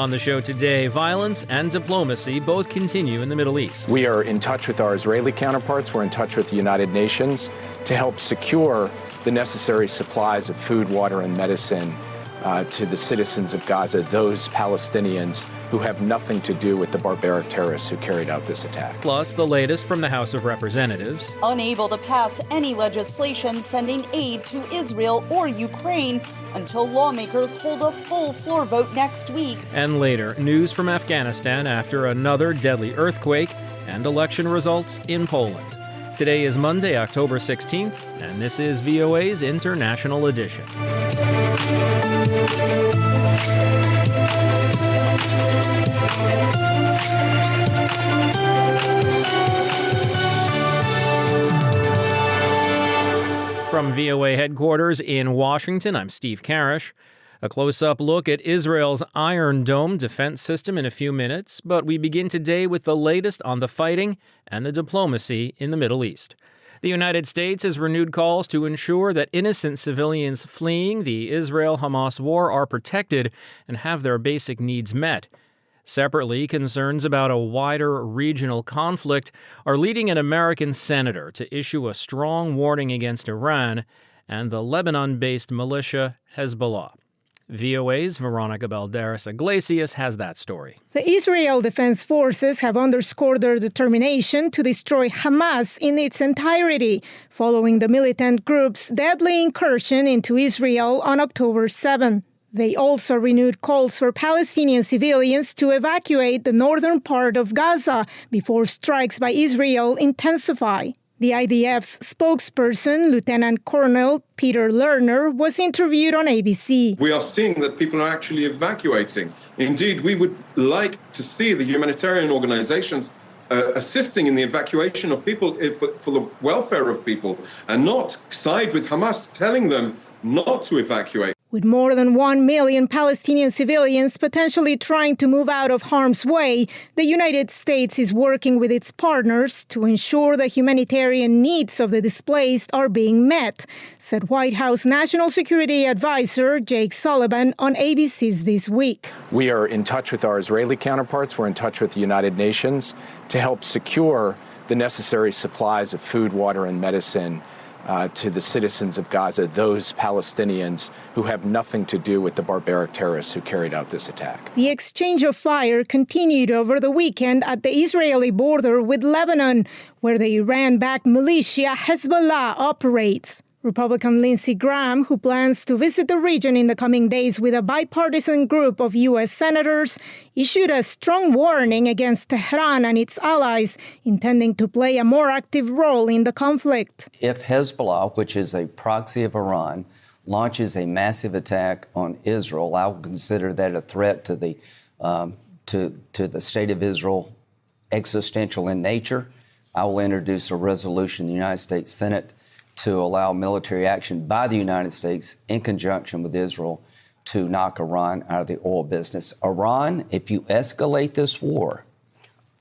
On the show today, violence and diplomacy both continue in the Middle East. We are in touch with our Israeli counterparts. We're in touch with the United Nations to help secure the necessary supplies of food, water, and medicine to the citizens of Gaza, those Palestinians who have nothing to do with the barbaric terrorists who carried out this attack. Plus, the latest from the House of Representatives. Unable to pass any legislation sending aid to Israel or Ukraine until lawmakers hold a full floor vote next week. And later, news from Afghanistan after another deadly earthquake and election results in Poland. Today is Monday, October 16th, and this is VOA's International Edition. From VOA headquarters in Washington, I'm Steve Karish. A close-up look at Israel's Iron Dome defense system in a few minutes, but we begin today with the latest on the fighting and the diplomacy in the Middle East. The United States has renewed calls to ensure that innocent civilians fleeing the Israel-Hamas war are protected and have their basic needs met. Separately, concerns about a wider regional conflict are leading an American senator to issue a strong warning against Iran and the Lebanon-based militia Hezbollah. VOA's Veronica Balderas-Iglesias has that story. The Israel Defense Forces have underscored their determination to destroy Hamas in its entirety, following the militant group's deadly incursion into Israel on October 7. They also renewed calls for Palestinian civilians to evacuate the northern part of Gaza before strikes by Israel intensify. The IDF's spokesperson, Lieutenant Colonel Peter Lerner, was interviewed on ABC. We are seeing that people are actually evacuating. Indeed, we would like to see the humanitarian organizations assisting in the evacuation of people for the welfare of people and not side with Hamas telling them not to evacuate. With more than 1 million Palestinian civilians potentially trying to move out of harm's way, the United States is working with its partners to ensure the humanitarian needs of the displaced are being met, said White House National Security Advisor Jake Sullivan on ABC's This Week. We are in touch with our Israeli counterparts. We're in touch with the United Nations to help secure the necessary supplies of food, water, and medicine to the citizens of Gaza, those Palestinians who have nothing to do with the barbaric terrorists who carried out this attack. The exchange of fire continued over the weekend at the Israeli border with Lebanon, where the Iran-backed militia Hezbollah operates. Republican Lindsey Graham, who plans to visit the region in the coming days with a bipartisan group of U.S. senators, issued a strong warning against Tehran and its allies, intending to play a more active role in the conflict. If Hezbollah, which is a proxy of Iran, launches a massive attack on Israel, I will consider that a threat to the state of Israel, existential in nature. I will introduce a resolution in the United States Senate to allow military action by the United States in conjunction with Israel to knock Iran out of the oil business. Iran, if you escalate this war,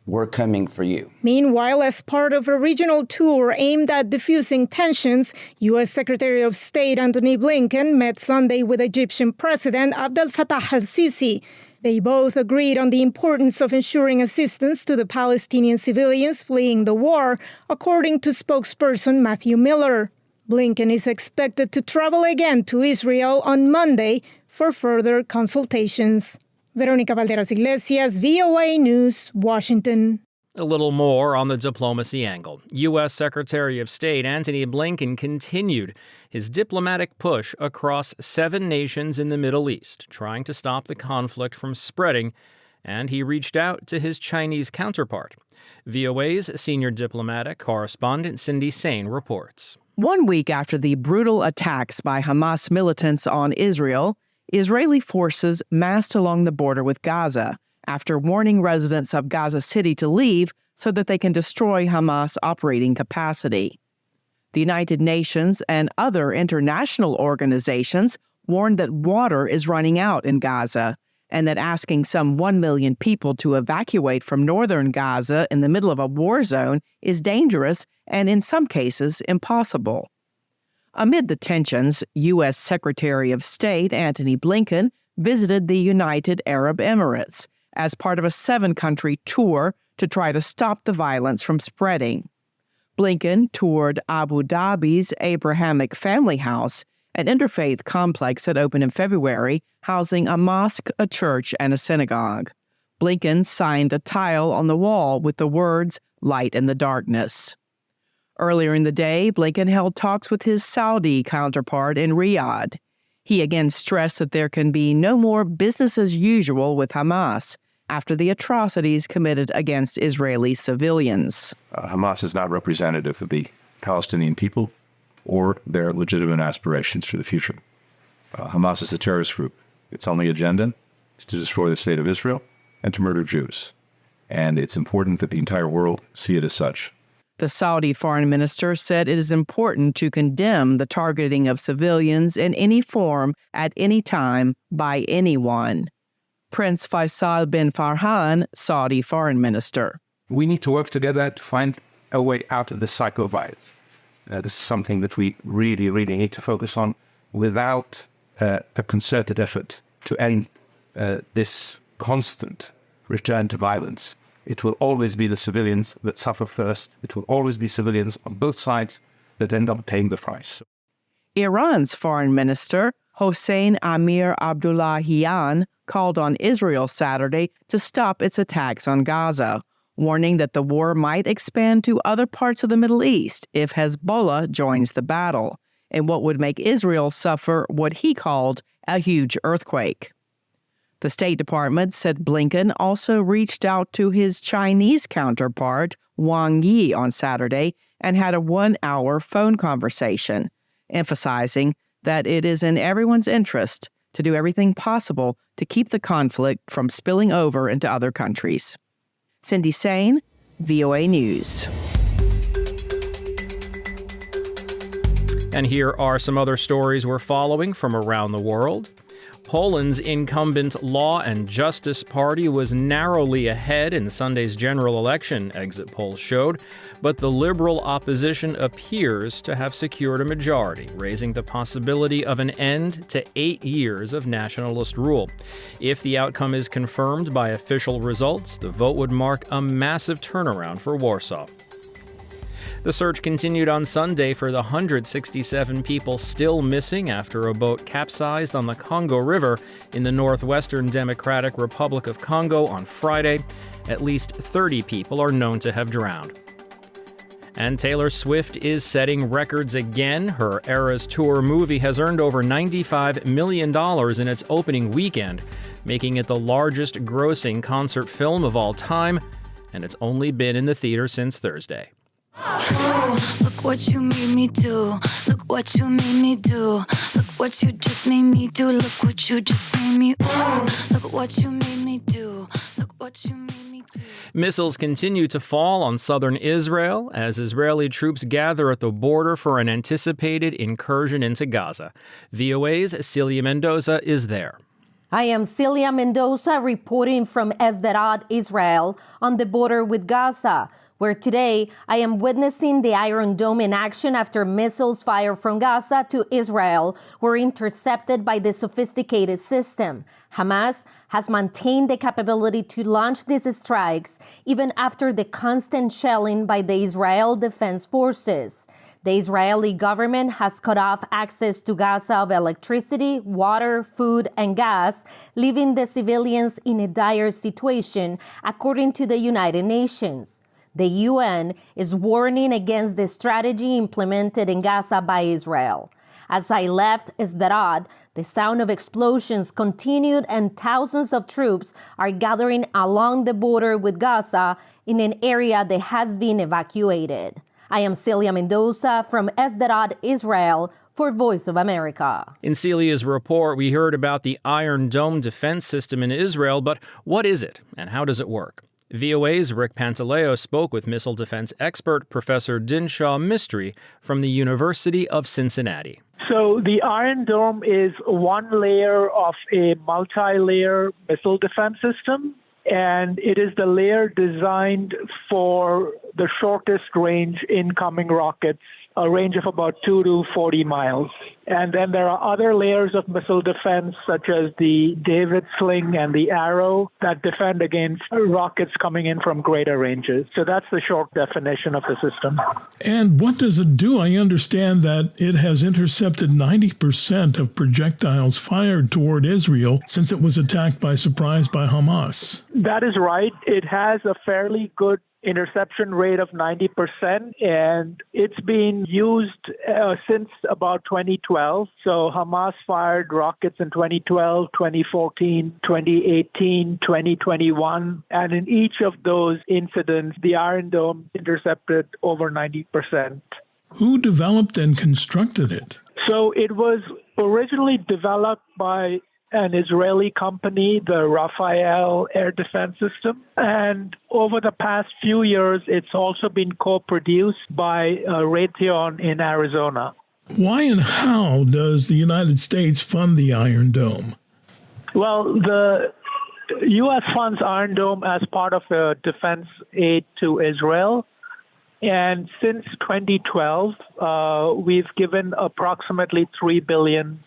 we're coming for you. Meanwhile, as part of a regional tour aimed at diffusing tensions, U.S. Secretary of State Antony Blinken met Sunday with Egyptian President Abdel Fattah al-Sisi. They both agreed on the importance of ensuring assistance to the Palestinian civilians fleeing the war, according to spokesperson Matthew Miller. Blinken is expected to travel again to Israel on Monday for further consultations. Veronica Balderas-Iglesias, VOA News, Washington. A little more on the diplomacy angle. U.S. Secretary of State Antony Blinken continued his diplomatic push across 7 nations in the Middle East, trying to stop the conflict from spreading, and he reached out to his Chinese counterpart. VOA's senior diplomatic correspondent Cindy Sain reports. 1 week after the brutal attacks by Hamas militants on Israel, Israeli forces massed along the border with Gaza after warning residents of Gaza City to leave so that they can destroy Hamas operating capacity. The United Nations and other international organizations warned that water is running out in Gaza and that asking some 1 million people to evacuate from northern Gaza in the middle of a war zone is dangerous and in some cases impossible. Amid the tensions, U.S. Secretary of State Antony Blinken visited the United Arab Emirates as part of a 7-country tour to try to stop the violence from spreading. Blinken toured Abu Dhabi's Abrahamic Family House, an interfaith complex that opened in February, housing a mosque, a church, and a synagogue. Blinken signed a tile on the wall with the words, "Light in the Darkness." Earlier in the day, Blinken held talks with his Saudi counterpart in Riyadh. He again stressed that there can be no more business as usual with Hamas after the atrocities committed against Israeli civilians. Hamas is not representative of the Palestinian people or their legitimate aspirations for the future. Hamas is a terrorist group. Its only agenda is to destroy the state of Israel and to murder Jews. And it's important that the entire world see it as such. The Saudi foreign minister said it is important to condemn the targeting of civilians in any form at any time by anyone. Prince Faisal bin Farhan, Saudi foreign minister. We need to work together to find a way out of this cycle of violence. This is something that we really, really need to focus on without a concerted effort to end this constant return to violence. It will always be the civilians that suffer first. It will always be civilians on both sides that end up paying the price. Iran's foreign minister, Hossein Amir Abdullahian, called on Israel Saturday to stop its attacks on Gaza, warning that the war might expand to other parts of the Middle East if Hezbollah joins the battle, in what would make Israel suffer what he called a huge earthquake. The State Department said Blinken also reached out to his Chinese counterpart, Wang Yi, on Saturday and had a 1-hour phone conversation, emphasizing that it is in everyone's interest to do everything possible to keep the conflict from spilling over into other countries. Cindy Sain, VOA News. And here are some other stories we're following from around the world. Poland's incumbent Law and Justice Party was narrowly ahead in Sunday's general election, exit polls showed, but the liberal opposition appears to have secured a majority, raising the possibility of an end to 8 years of nationalist rule. If the outcome is confirmed by official results, the vote would mark a massive turnaround for Warsaw. The search continued on Sunday for the 167 people still missing after a boat capsized on the Congo River in the northwestern Democratic Republic of Congo on Friday. At least 30 people are known to have drowned. And Taylor Swift is setting records again. Her Eras Tour movie has earned over $95 million in its opening weekend, making it the largest grossing concert film of all time, and it's only been in the theater since Thursday. Oh, look what you made me do. Look what you made me do. Look what you just made me do. Look what you just made me. Oh, look what you made me do. Look what you made me do. Missiles continue to fall on southern Israel as Israeli troops gather at the border for an anticipated incursion into Gaza. VOA's Celia Mendoza is there. I am Celia Mendoza reporting from Sderot, Israel, on the border with Gaza, where today I am witnessing the Iron Dome in action after missiles fired from Gaza to Israel were intercepted by the sophisticated system. Hamas has maintained the capability to launch these strikes even after the constant shelling by the Israel Defense Forces. The Israeli government has cut off access to Gaza of electricity, water, food, and gas, leaving the civilians in a dire situation, according to the United Nations. The UN is warning against the strategy implemented in Gaza by Israel. As I left Sderot, the sound of explosions continued and thousands of troops are gathering along the border with Gaza in an area that has been evacuated. I am Celia Mendoza from Sderot, Israel, for Voice of America. In Celia's report, we heard about the Iron Dome defense system in Israel, but what is it and how does it work? VOA's Rick Pantaleo spoke with missile defense expert Professor Dinshaw Mistry from the University of Cincinnati. So the Iron Dome is one layer of a multi-layer missile defense system, and it is the layer designed for the shortest range incoming rockets a range of about 2 to 40 miles. And then there are other layers of missile defense, such as the David sling and the arrow, that defend against rockets coming in from greater ranges. So that's the short definition of the system. And what does it do? I understand that it has intercepted 90% of projectiles fired toward Israel since it was attacked by surprise by Hamas. That is right. It has a fairly good interception rate of 90%, and it's been used since about 2012. So Hamas fired rockets in 2012, 2014, 2018, 2021, and in each of those incidents, the Iron Dome intercepted over 90%. Who developed and constructed it? So it was originally developed by an Israeli company, the Rafael Air Defense System. And over the past few years, it's also been co-produced by Raytheon in Arizona. Why and how does the United States fund the Iron Dome? Well, the U.S. funds Iron Dome as part of a defense aid to Israel. And since 2012, we've given approximately $3 billion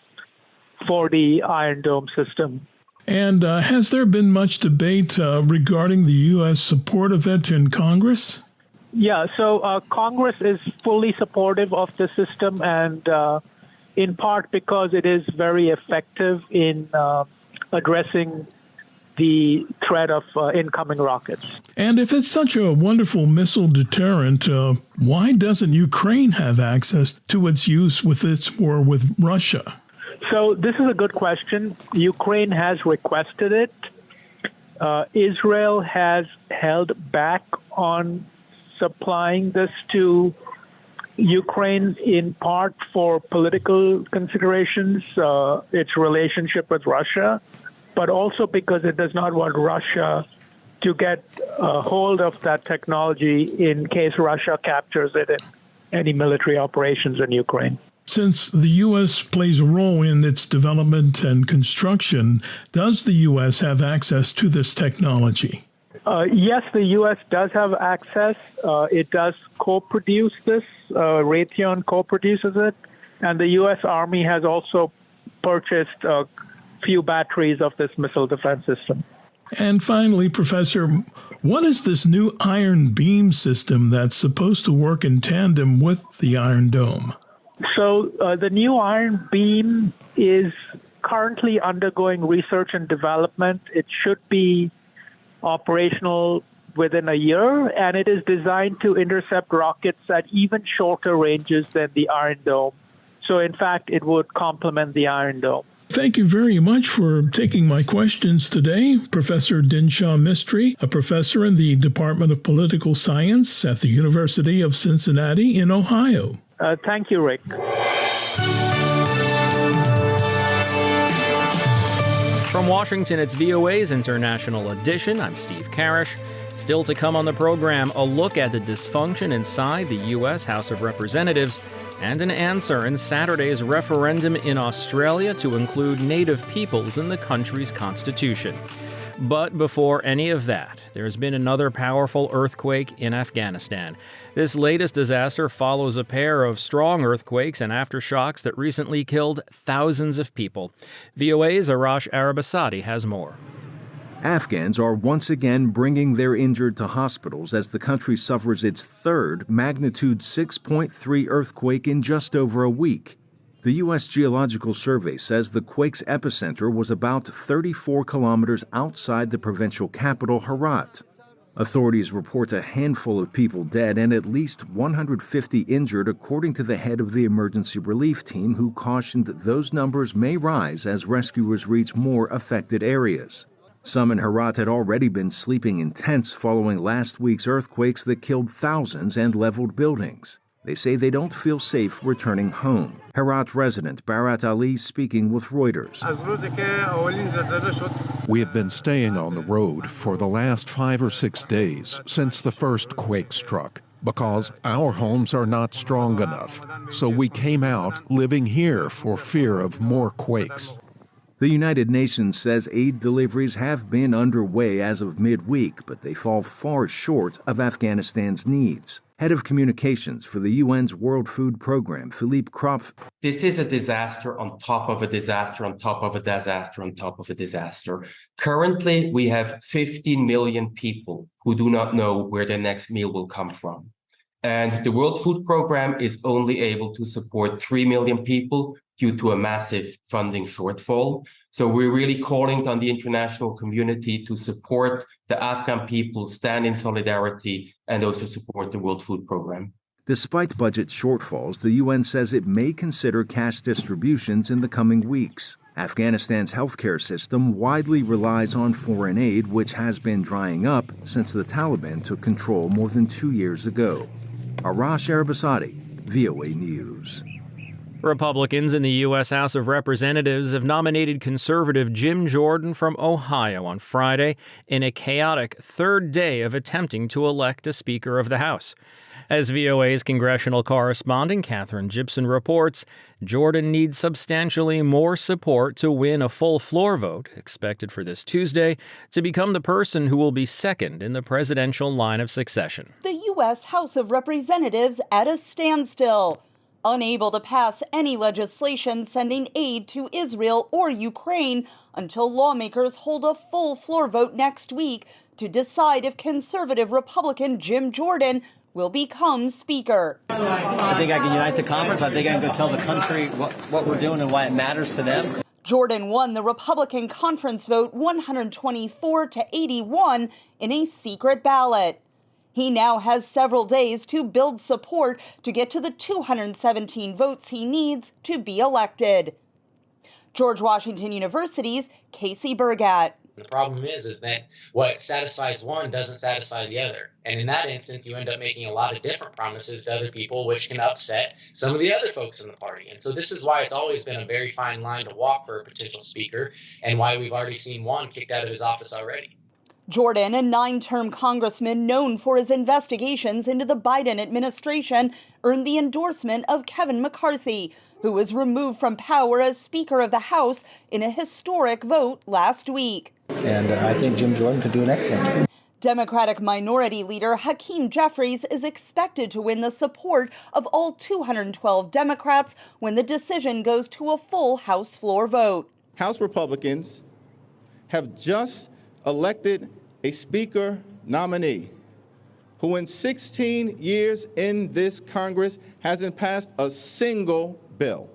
for the Iron Dome system. And has there been much debate regarding the U.S. support of it in Congress? Yeah, so Congress is fully supportive of the system, and in part because it is very effective in addressing the threat of incoming rockets. And if it's such a wonderful missile deterrent, why doesn't Ukraine have access to its use with its war with Russia? So this is a good question. Ukraine has requested it. Israel has held back on supplying this to Ukraine in part for political considerations, its relationship with Russia, but also because it does not want Russia to get a hold of that technology in case Russia captures it in any military operations in Ukraine. Since the U.S. plays a role in its development and construction, does the U.S. have access to this technology? Yes, the U.S. does have access. It does co-produce this. Raytheon co-produces it. And the U.S. Army has also purchased a few batteries of this missile defense system. And finally, Professor, what is this new iron beam system that's supposed to work in tandem with the Iron Dome? So the new iron beam is currently undergoing research and development. It should be operational within a year, and it is designed to intercept rockets at even shorter ranges than the Iron Dome. So, in fact, it would complement the Iron Dome. Thank you very much for taking my questions today, Professor Dinshaw Mistry, a professor in the Department of Political Science at the University of Cincinnati in Ohio. Thank you, Rick. From Washington, it's VOA's International Edition. I'm Steve Karish. Still to come on the program, a look at the dysfunction inside the U.S. House of Representatives and an answer in Saturday's referendum in Australia to include Native peoples in the country's constitution. But before any of that, there's been another powerful earthquake in Afghanistan. This latest disaster follows a pair of strong earthquakes and aftershocks that recently killed thousands of people. VOA's Arash Arabasadi has more. Afghans are once again bringing their injured to hospitals as the country suffers its third magnitude 6.3 earthquake in just over a week. The U.S. Geological Survey says the quake's epicenter was about 34 kilometers outside the provincial capital, Herat. Authorities report a handful of people dead and at least 150 injured, according to the head of the emergency relief team, who cautioned that those numbers may rise as rescuers reach more affected areas. Some in Herat had already been sleeping in tents following last week's earthquakes that killed thousands and leveled buildings. They say they don't feel safe returning home. Herat resident Barat Ali speaking with Reuters. We have been staying on the road for the last 5 or 6 days since the first quake struck because our homes are not strong enough. So we came out living here for fear of more quakes. The United Nations says aid deliveries have been underway as of midweek, but they fall far short of Afghanistan's needs. Head of Communications for the UN's World Food Program, Philippe Kropf. This is a disaster on top of a disaster on top of a disaster on top of a disaster. Currently, we have 15 million people who do not know where their next meal will come from. And the World Food Program is only able to support 3 million people due to a massive funding shortfall. So we're really calling on the international community to support the Afghan people, stand in solidarity, and also support the World Food Program. Despite budget shortfalls, the UN says it may consider cash distributions in the coming weeks. Afghanistan's healthcare system widely relies on foreign aid, which has been drying up since the Taliban took control more than 2 years ago. Arash Arabasadi, VOA News. Republicans in the U.S. House of Representatives have nominated conservative Jim Jordan from Ohio on Friday in a chaotic third day of attempting to elect a Speaker of the House. As VOA's congressional correspondent Katherine Gibson reports, Jordan needs substantially more support to win a full floor vote, expected for this Tuesday, to become the person who will be second in the presidential line of succession. The U.S. House of Representatives at a standstill, unable to pass any legislation sending aid to Israel or Ukraine until lawmakers hold a full floor vote next week to decide if conservative Republican Jim Jordan will become Speaker. I think I can unite the conference. I think I can go tell the country what we're doing and why it matters to them. Jordan won the Republican conference vote 124-81 in a secret ballot. He now has several days to build support to get to the 217 votes he needs to be elected. George Washington University's Casey Burgat. The problem is that what satisfies one doesn't satisfy the other. And in that instance, you end up making a lot of different promises to other people, which can upset some of the other folks in the party. And so this is why it's always been a very fine line to walk for a potential speaker, and why we've already seen one kicked out of his office already. Jordan, a 9-term congressman known for his investigations into the Biden administration, earned the endorsement of Kevin McCarthy, who was removed from power as Speaker of the House in a historic vote last week. And I think Jim Jordan could do an excellent job. Democratic Minority Leader Hakeem Jeffries is expected to win the support of all 212 Democrats when the decision goes to a full House floor vote. House Republicans have just elected a Speaker nominee who in 16 years in this Congress hasn't passed a single bill,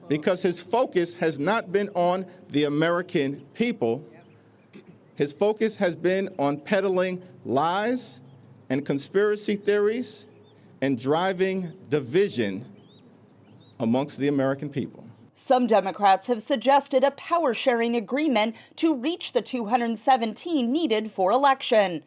because his focus has not been on the American people. His focus has been on peddling lies and conspiracy theories and driving division amongst the American people. Some Democrats have suggested a power-sharing agreement to reach the 217 needed for election.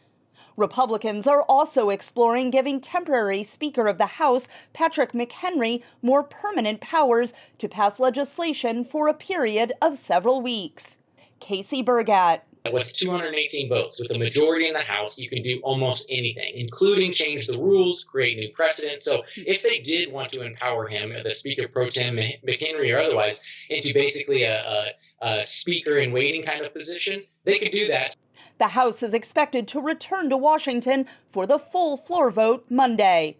Republicans are also exploring giving temporary Speaker of the House, Patrick McHenry, more permanent powers to pass legislation for a period of several weeks. Casey Burgat. With 218 votes, with a majority in the House, you can do almost anything, including change the rules, create new precedents. So if they did want to empower him, the Speaker pro tem, McHenry or otherwise, into basically a speaker in waiting kind of position, they could do that. The House is expected to return to Washington for the full floor vote Monday.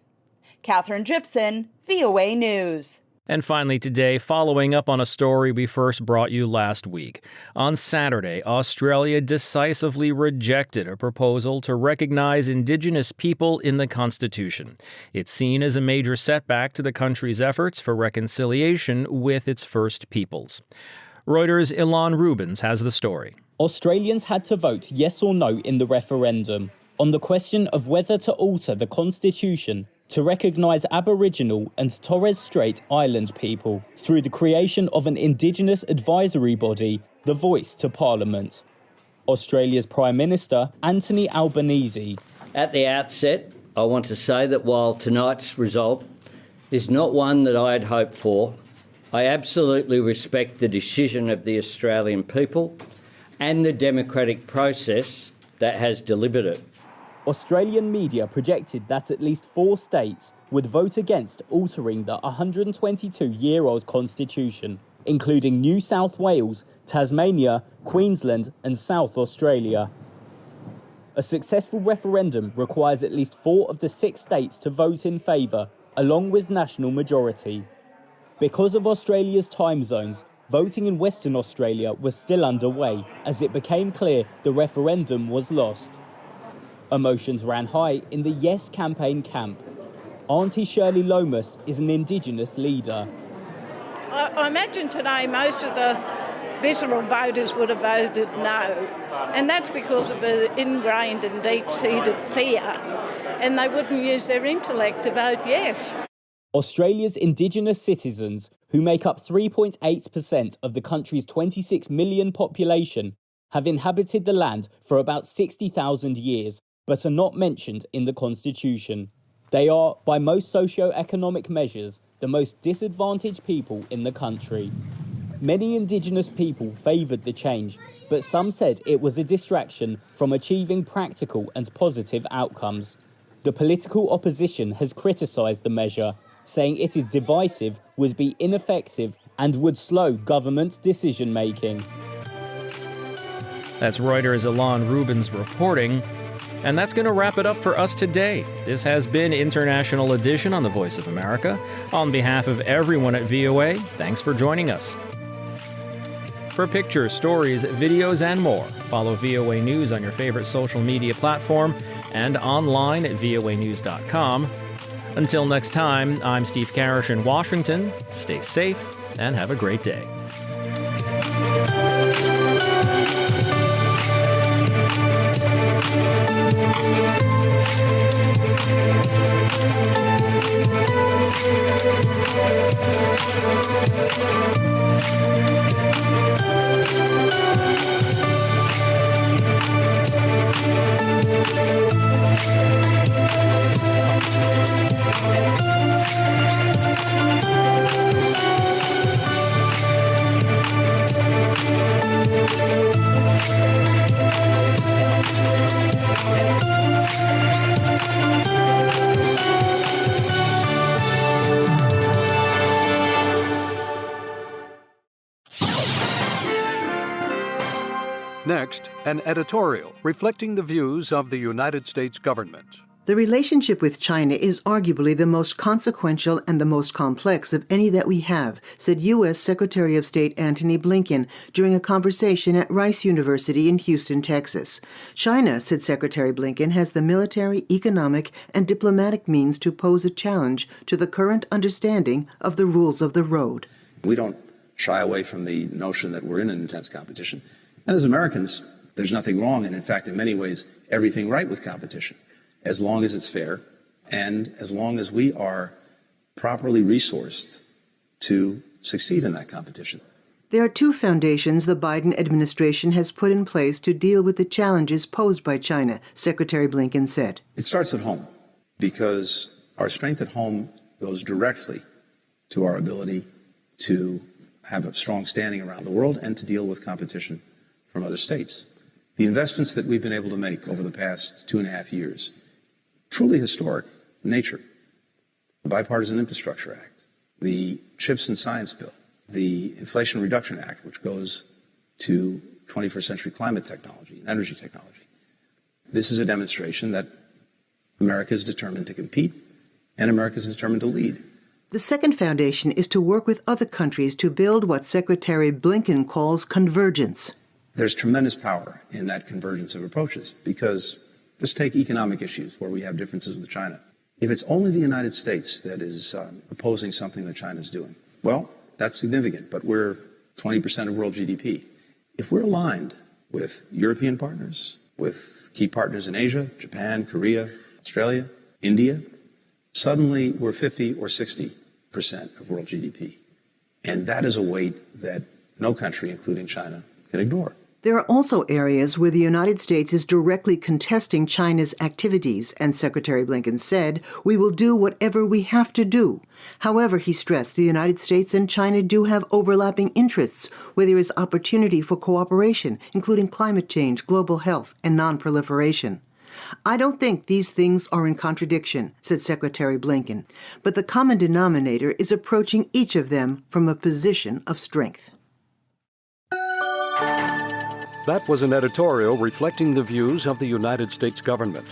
Katherine Gibson, VOA News. And finally today, following up on a story we first brought you last week. On Saturday, Australia decisively rejected a proposal to recognize Indigenous people in the Constitution. It's seen as a major setback to the country's efforts for reconciliation with its First Peoples. Reuters' Ilan Rubens has the story. Australians had to vote yes or no in the referendum on the question of whether to alter the Constitution to recognise Aboriginal and Torres Strait Island people through the creation of an Indigenous advisory body, the Voice to Parliament. Australia's Prime Minister, Antony Albanese. At the outset, I want to say that while tonight's result is not one that I had hoped for, I absolutely respect the decision of the Australian people and the democratic process that has delivered it. Australian media projected that at least 4 states would vote against altering the 122-year-old constitution. including New South Wales, Tasmania, Queensland and South Australia. A successful referendum requires at least 4 of the 6 states to vote in favour, along with national majority. Because of Australia's time zones, voting in Western Australia was still underway as it became clear the referendum was lost. Emotions ran high in the Yes campaign camp. Auntie Shirley Lomas is an Indigenous leader. I imagine today most of the visceral voters would have voted no, and that's because of the ingrained and deep-seated fear, and they wouldn't use their intellect to vote yes. Australia's Indigenous citizens, who make up 3.8% of the country's 26 million population, have inhabited the land for about 60,000 years, but are not mentioned in the Constitution. They are, by most socio-economic measures, the most disadvantaged people in the country. Many Indigenous people favoured the change, but some said it was a distraction from achieving practical and positive outcomes. The political opposition has criticised the measure, saying it is divisive, would be ineffective and would slow government decision-making. That's Reuters' Ilan Rubin's reporting. And that's going to wrap it up for us today. This has been International Edition on the Voice of America. On behalf of everyone at VOA, thanks for joining us. For pictures, stories, videos, and more, follow VOA News on your favorite social media platform and online at voanews.com. Until next time, I'm Steve Karish in Washington. Stay safe and have a great day. Next, an editorial reflecting the views of the United States government. The relationship with China is arguably the most consequential and the most complex of any that we have, said U.S. Secretary of State Antony Blinken during a conversation at Rice University in Houston, Texas. China, said Secretary Blinken, has the military, economic, and diplomatic means to pose a challenge to the current understanding of the rules of the road. We don't shy away from the notion that we're in an intense competition. And as Americans, there's nothing wrong, and in fact, in many ways, everything right with competition, as long as it's fair and as long as we are properly resourced to succeed in that competition. There are 2 foundations the Biden administration has put in place to deal with the challenges posed by China, Secretary Blinken said. It starts at home, because our strength at home goes directly to our ability to have a strong standing around the world and to deal with competition from other states. The investments that we've been able to make over the past 2.5 years, truly historic in nature. The Bipartisan Infrastructure Act, the CHIPS and Science Bill, the Inflation Reduction Act, which goes to 21st century climate technology and energy technology. This is a demonstration that America is determined to compete and America is determined to lead. The second foundation is to work with other countries to build what Secretary Blinken calls convergence. There's tremendous power in that convergence of approaches, because just take economic issues where we have differences with China. If it's only the United States that is opposing something that China's doing, well, that's significant, but we're 20% of world GDP. If we're aligned with European partners, with key partners in Asia, Japan, Korea, Australia, India, suddenly we're 50 or 60% of world GDP. And that is a weight that no country, including China, can ignore. There are also areas where the United States is directly contesting China's activities, and Secretary Blinken said, "We will do whatever we have to do." However, he stressed the United States and China do have overlapping interests where there is opportunity for cooperation, including climate change, global health, and non-proliferation. I don't think these things are in contradiction, said Secretary Blinken, but the common denominator is approaching each of them from a position of strength. That was an editorial reflecting the views of the United States government.